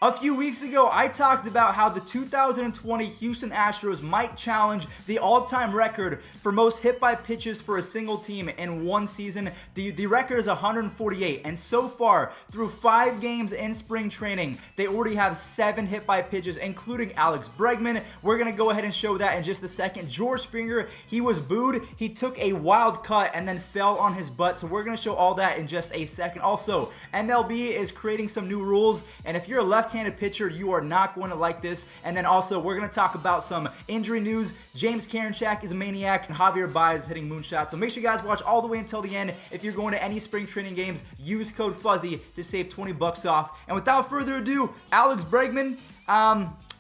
A few weeks ago, I talked about how the 2020 Houston Astros might challenge the all-time record for most hit by pitches for a single team in one season. The record is 148, and so far, through 5 games in spring training, they already have 7 hit by pitches, including Alex Bregman. We're going to go ahead and show that in just a second. George Springer, he was booed. He took a wild cut and then fell on his butt, so we're going to show all that in just a second. Also, MLB is creating some new rules, and if you're a left-handed pitcher, you are not going to like this. And then also, we're going to talk about some injury news. James Karinchak is a maniac, and Javier Baez is hitting moonshots. So make sure you guys watch all the way until the end. If you're going to any spring training games, use code Fuzzy to save 20 bucks off. And without further ado, Alex Bregman,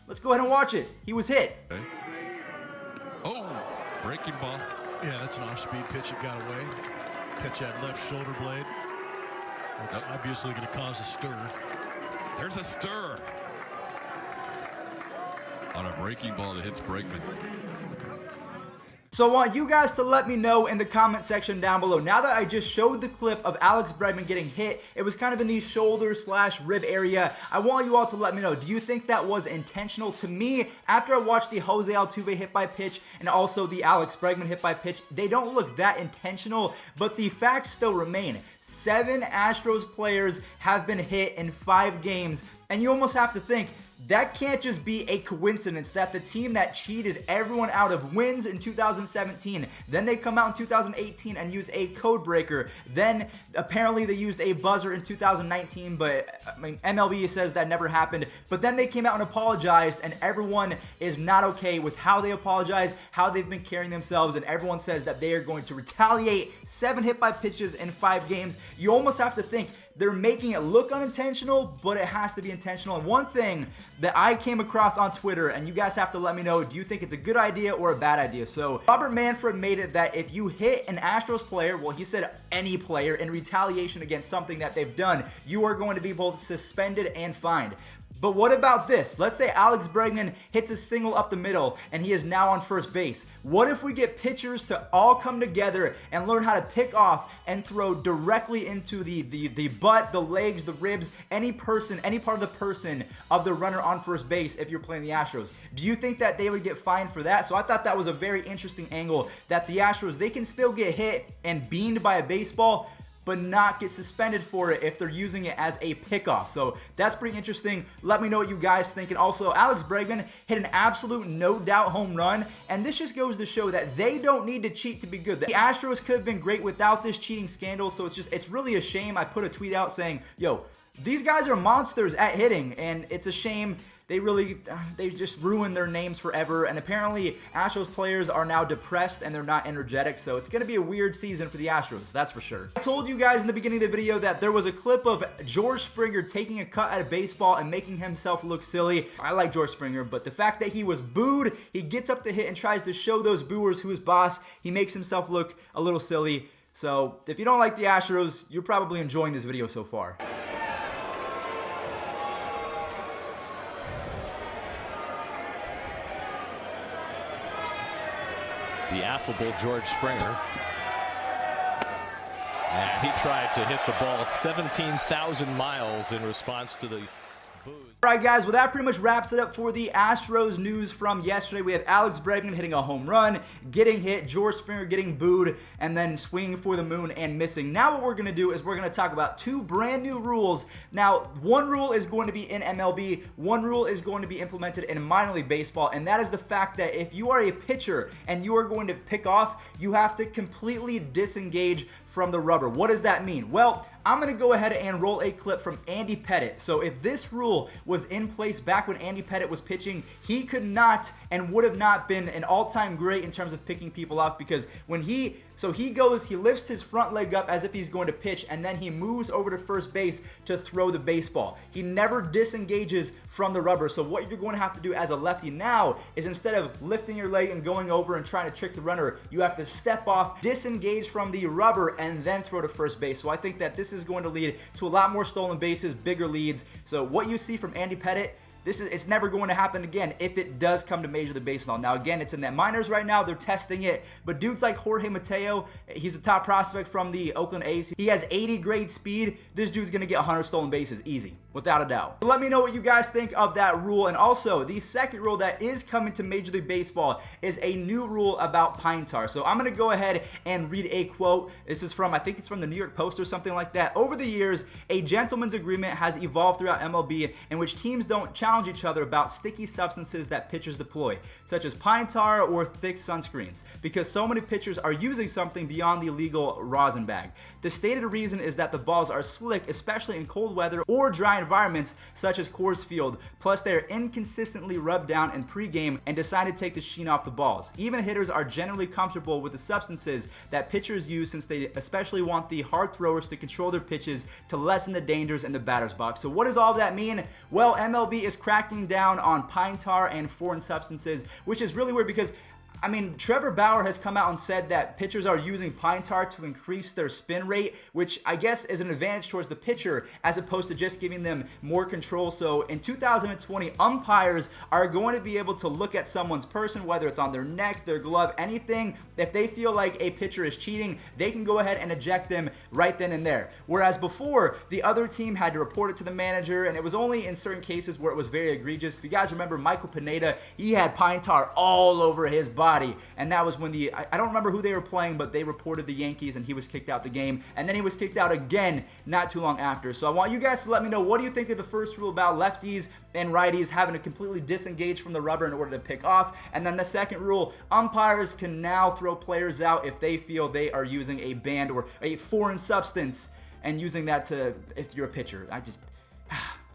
let's go ahead and watch it. He was hit. Okay. Oh, breaking ball. Yeah, that's an off-speed pitch. It got away. Catch that left shoulder blade. It's obviously going to cause a stir. There's a stir on a breaking ball that hits Bregman. So I want you guys to let me know in the comment section down below. Now that I just showed the clip of Alex Bregman getting hit, it was kind of in the shoulder/rib area. I want you all to let me know, do you think that was intentional? To me, after I watched the Jose Altuve hit by pitch and also the Alex Bregman hit by pitch, they don't look that intentional, but the facts still remain. 7 Astros players have been hit in 5 games, and you almost have to think, that can't just be a coincidence that the team that cheated everyone out of wins in 2017, then they come out in 2018 and use a code breaker. Then apparently they used a buzzer in 2019, but I mean, MLB says that never happened. But then they came out and apologized, and everyone is not okay with how they apologize, how they've been carrying themselves, and everyone says that they are going to retaliate. 7 hit by pitches in 5 games. You almost have to think, they're making it look unintentional, but it has to be intentional. And one thing that I came across on Twitter, and you guys have to let me know, do you think it's a good idea or a bad idea? So Robert Manfred made it that if you hit an Astros player, well, he said any player, in retaliation against something that they've done, you are going to be both suspended and fined. But what about this? Let's say Alex Bregman hits a single up the middle and he is now on first base. What if we get pitchers to all come together and learn how to pick off and throw directly into the butt, the legs, the ribs, any part of the person of the runner on first base if you're playing the Astros? Do you think that they would get fined for that? So I thought that was a very interesting angle, that the Astros, they can still get hit and beamed by a baseball, but not get suspended for it if they're using it as a pickoff. So that's pretty interesting. Let me know what you guys think. And also, Alex Bregman hit an absolute no-doubt home run, and this just goes to show that they don't need to cheat to be good. The Astros could have been great without this cheating scandal, so it's really a shame. I put a tweet out saying, yo, these guys are monsters at hitting, and it's a shame. They just ruined their names forever, and apparently Astros players are now depressed and they're not energetic, so it's going to be a weird season for the Astros, that's for sure. I told you guys in the beginning of the video that there was a clip of George Springer taking a cut at a baseball and making himself look silly. I like George Springer, but the fact that he was booed, he gets up to hit and tries to show those booers who's boss. He makes himself look a little silly. So if you don't like the Astros, you're probably enjoying this video so far. The affable George Springer. And he tried to hit the ball 17,000 miles in response to the boos. Alright guys, well that pretty much wraps it up for the Astros news from yesterday. We have Alex Bregman hitting a home run, getting hit, George Springer getting booed, and then swinging for the moon and missing. Now what we're going to do is we're going to talk about 2 brand new rules. Now, one rule is going to be in MLB, one rule is going to be implemented in minor league baseball, and that is the fact that if you are a pitcher and you are going to pick off, you have to completely disengage from the rubber. What does that mean? Well, I'm going to go ahead and roll a clip from Andy Pettitte. So if this rule was in place back when Andy Pettitte was pitching, he could not and would have not been an all-time great in terms of picking people off, because when he lifts his front leg up as if he's going to pitch, and then he moves over to first base to throw the baseball. He never disengages from the rubber. So what you're going to have to do as a lefty now is, instead of lifting your leg and going over and trying to trick the runner, you have to step off, disengage from the rubber, and then throw to first base. So I think that this is going to lead to a lot more stolen bases, bigger leads. So what you see from Andy Pettitte, it's never going to happen again if it does come to Major League Baseball. Now, again, it's in the minors right now. They're testing it. But dudes like Jorge Mateo, he's a top prospect from the Oakland A's. He has 80 grade speed. This dude's going to get 100 stolen bases easy. without a doubt. So let me know what you guys think of that rule. And also, the second rule that is coming to Major League Baseball is a new rule about pine tar. So I'm going to go ahead and read a quote. This is from, I think it's from the New York Post or something like that. Over the years, a gentleman's agreement has evolved throughout MLB in which teams don't challenge each other about sticky substances that pitchers deploy, such as pine tar or thick sunscreens, because so many pitchers are using something beyond the legal rosin bag. The stated reason is that the balls are slick, especially in cold weather or dry environments such as Coors Field, plus they're inconsistently rubbed down in pregame and decided to take the sheen off the balls. Even hitters are generally comfortable with the substances that pitchers use, since they especially want the hard throwers to control their pitches to lessen the dangers in the batter's box. So what does all that mean? Well, MLB is cracking down on pine tar and foreign substances, which is really weird because I mean, Trevor Bauer has come out and said that pitchers are using pine tar to increase their spin rate, which I guess is an advantage towards the pitcher as opposed to just giving them more control. So in 2020, umpires are going to be able to look at someone's person, whether it's on their neck, their glove, anything. If they feel like a pitcher is cheating, they can go ahead and eject them right then and there. Whereas before, the other team had to report it to the manager, and it was only in certain cases where it was very egregious. If you guys remember Michael Pineda, he had pine tar all over his body. And that was when I don't remember who they were playing, but they reported the Yankees and he was kicked out the game. And then he was kicked out again not too long after. So I want you guys to let me know, what do you think of the first rule about lefties and righties having to completely disengage from the rubber in order to pick off? And then the second rule, umpires can now throw players out if they feel they are using a banned or a foreign substance and using that to, if you're a pitcher.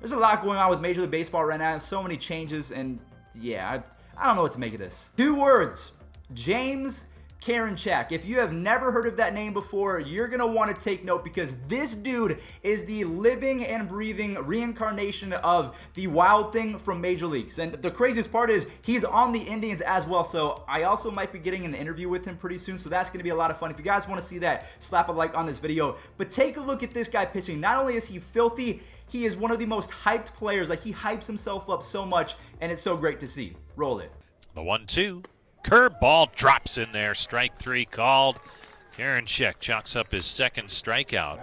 There's a lot going on with Major League Baseball right now. So many changes, and yeah, I don't know what to make of this. 2 words, James Karinchak. If you have never heard of that name before, you're going to want to take note, because this dude is the living and breathing reincarnation of the Wild Thing from Major Leagues. And the craziest part is he's on the Indians as well. So I also might be getting an interview with him pretty soon. So that's going to be a lot of fun. If you guys want to see that, slap a like on this video. But take a look at this guy pitching. Not only is he filthy, he is one of the most hyped players. Like, he hypes himself up so much, and it's so great to see. Roll it. The 1-2. Curveball drops in there. Strike 3 called. Karinchak chalks up his second strikeout.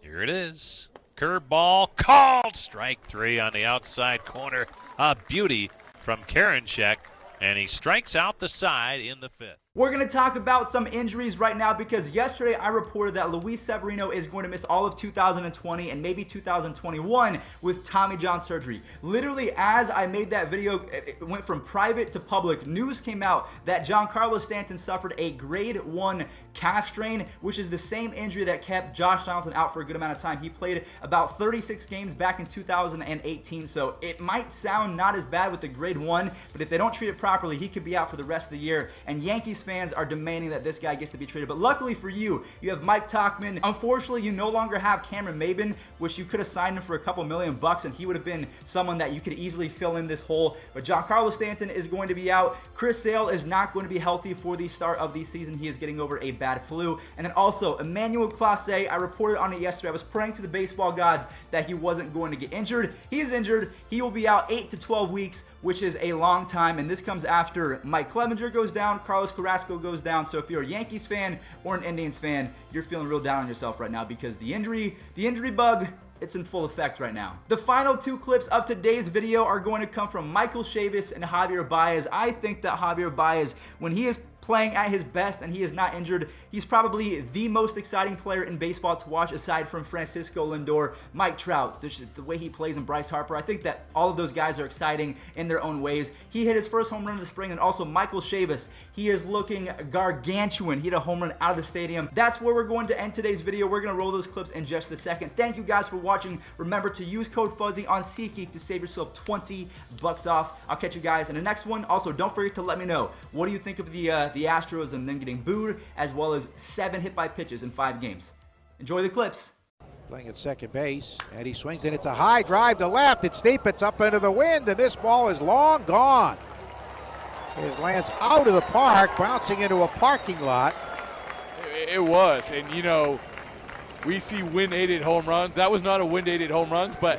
Here it is. Curveball called. Strike 3 on the outside corner. A beauty from Karinchak, and he strikes out the side in the 5th. We're going to talk about some injuries right now, because yesterday I reported that Luis Severino is going to miss all of 2020 and maybe 2021 with Tommy John surgery. Literally, as I made that video, it went from private to public. News came out that Giancarlo Stanton suffered a grade 1 calf strain, which is the same injury that kept Josh Donaldson out for a good amount of time. He played about 36 games back in 2018, so it might sound not as bad with the grade 1, but if they don't treat it properly, he could be out for the rest of the year. And Yankees fans are demanding that this guy gets to be traded. But luckily for you, you have Mike Tauchman. Unfortunately, you no longer have Cameron Maybin, which you could have signed him for a couple $1 million, and he would have been someone that you could easily fill in this hole. But Giancarlo Stanton is going to be out. Chris Sale is not going to be healthy for the start of the season. He is getting over a bad flu. And then also, Emmanuel Clase, I reported on it yesterday. I was praying to the baseball gods that he wasn't going to get injured. He is injured. He will be out 8 to 12 weeks, which is a long time, and this comes after Mike Clevenger goes down, Carlos Carrasco goes down. So if you're a Yankees fan or an Indians fan, you're feeling real down on yourself right now, because the injury bug, it's in full effect right now. The final 2 clips of today's video are going to come from Michael Chavis and Javier Baez. I think that Javier Baez, when he is playing at his best and he is not injured, he's probably the most exciting player in baseball to watch, aside from Francisco Lindor, Mike Trout, the way he plays, and Bryce Harper. I think that all of those guys are exciting in their own ways. He hit his first home run of the spring, and also Michael Chavis, he is looking gargantuan. He hit a home run out of the stadium. That's where we're going to end today's video. We're going to roll those clips in just a second. Thank you guys for watching. Remember to use code Fuzzy on SeatGeek to save yourself $20 off. I'll catch you guys in the next one. Also, don't forget to let me know, what do you think of the Astros and then getting booed, as well as 7 hit by pitches in 5 games. Enjoy the clips. Playing at second base, and he swings, and it's a high drive to left. It's deep, it's up into the wind, and this ball is long gone. It lands out of the park, bouncing into a parking lot. It was, and you know, we see wind-aided home runs. That was not a wind-aided home run, but